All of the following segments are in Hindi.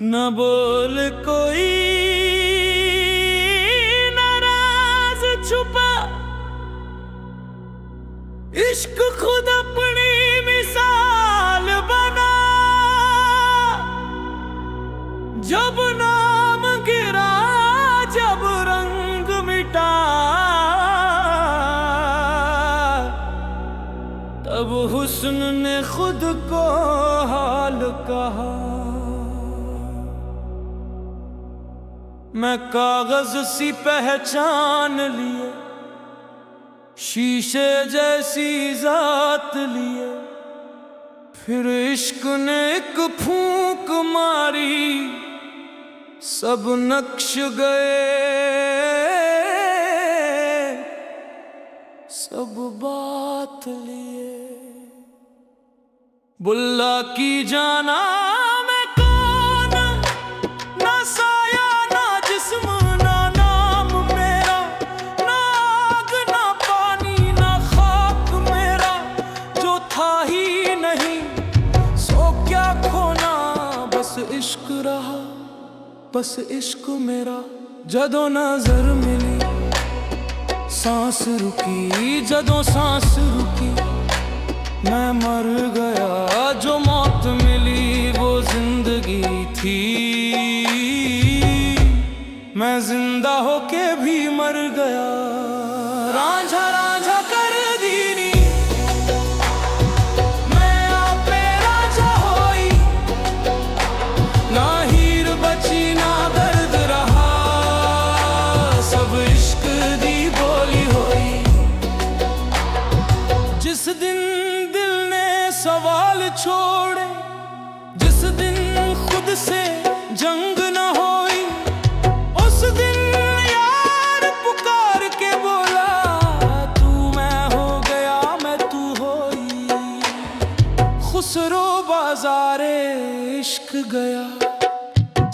न बोल कोई नाराज छुपा, इश्क खुद अपनी मिसाल बना। जब नाम गिरा, जब रंग मिटा, तब हुस्न ने खुद को हाल कहा। मैं कागज सी पहचान लिए, शीशे जैसी जात लिए, फिर इश्क ने एक फूंक मारी, सब नक्श गए, सब बात लिए। बुल्ला की जाना मैं कौन, ना साया ना जिस्म ना नाम मेरा, ना आग ना पानी ना खाक मेरा। जो था ही नहीं सो क्या खोना, बस इश्क रहा बस इश्क मेरा। जदों नजर मिली सांस रुकी, जदों सांस रुकी मैं मर गया। जो मौत मिली वो जिंदगी थी, मैं जिंदा होके भी मर गया। रांझा रांझा कर दीनी, मैं आपे रांझा होई, ना हीर बची ना दर्द रहा, सब इश्क दी बोली होई। जिस दिन दिल ने सवाल छोड़े, जिस दिन खुद से जंग न होई, उस दिन यार पुकार के बोला, तू मैं हो गया मैं तू होई। खुसरो बाजारे इश्क गया,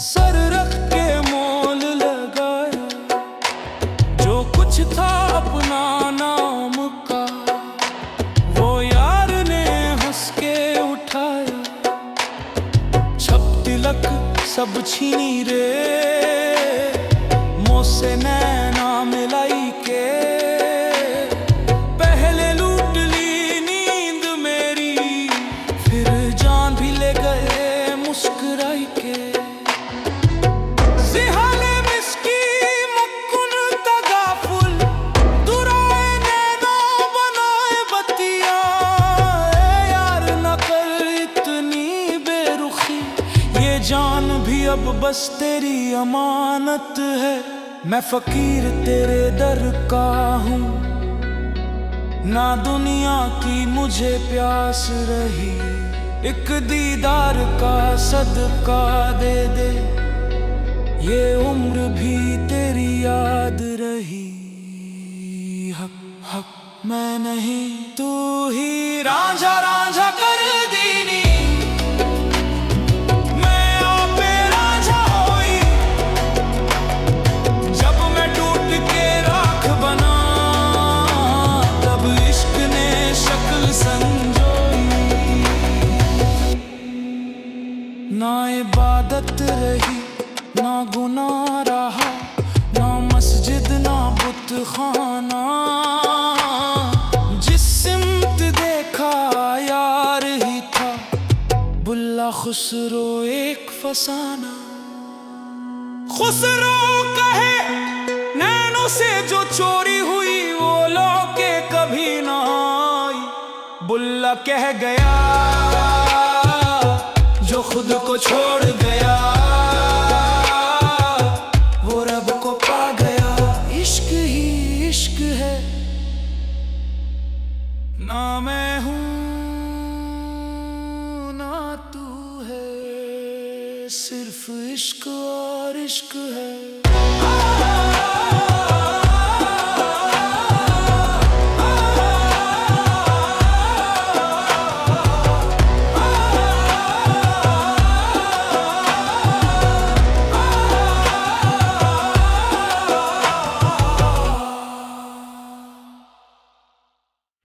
सर रख के मोल लगाया। जो कुछ था अपना नाम का, वो यार ने हंस के उठाया। छप तिलक सब छीनी रे, मुझसे नैना मिलाई के। पहले लूट ली नींद मेरी, फिर जान भी ले गए मुस्कुराई के। जिहाले मिस्की मुक्कुन तगाफुल, दुराए नैनो बनाए बतिया। यार न कर इतनी बेरुखी, ये जान भी अब बस तेरी अमानत है। मैं फकीर तेरे दर का हूँ, ना दुनिया की मुझे प्यास रही। एक दीदार का सदका दे दे, ये उम्र भी तेरी याद रही। हक हक मैं नहीं तू ही। रांझा रांझा कर दीनी, मैं आपे रांझा होई। जब मैं टूट के राख बना, तब इश्क ने शक्ल संजोई। ना इबादत रही ना गुनाह रहा, ना मस्जिद ना बुत खाना। जिस सिमत देखा यार ही था, बुल्ला खुसरो एक फसाना। खुसरो कहे नैनों से जो चोरी हुई, वो लौके कभी ना आई। बुल्ला कह गया जो खुद को छोड़ गया, वो रब को पा गया। इश्क ही इश्क है, ना मैं हूँ ना तू है, सिर्फ इश्क और इश्क है।